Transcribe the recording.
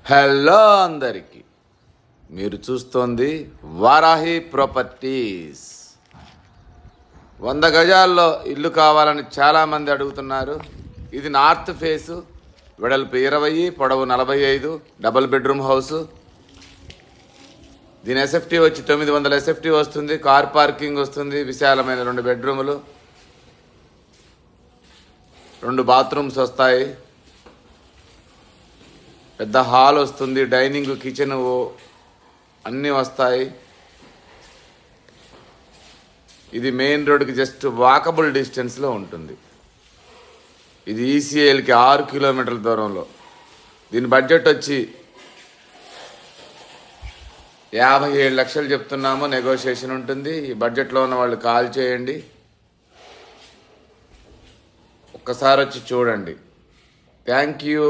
Hello అందరికీ, మీరు చూస్తోంది వారాహి ప్రాపర్టీస్. 100 గజాల్లో ఇల్లు కావాలని చాలామంది అడుగుతున్నారు. ఇది నార్త్ ఫేసు, వెడల్పు 20, పొడవు 45, డబుల్ బెడ్రూమ్ హౌసు. దీని ఎస్ఎఫ్టీ వచ్చి 900 ఎస్ఎఫ్టీ వస్తుంది. కార్ పార్కింగ్ వస్తుంది. విశాలమైన 2 బెడ్రూములు, 2 బాత్రూమ్స్ వస్తాయి. పెద్ద హాల్ వస్తుంది. డైనింగ్, కిచెన్ అన్నీ వస్తాయి. ఇది మెయిన్ రోడ్కి జస్ట్ వాకబుల్ డిస్టెన్స్లో ఉంటుంది. ఇది ఈసీఐఎల్కి 6 కిలోమీటర్ల దూరంలో. దీని బడ్జెట్ వచ్చి 57 లక్షలు చెప్తున్నాము. నెగోషియేషన్ ఉంటుంది. ఈ బడ్జెట్లో ఉన్న వాళ్ళు కాల్ చేయండి, ఒక్కసారి వచ్చి చూడండి. Thank you.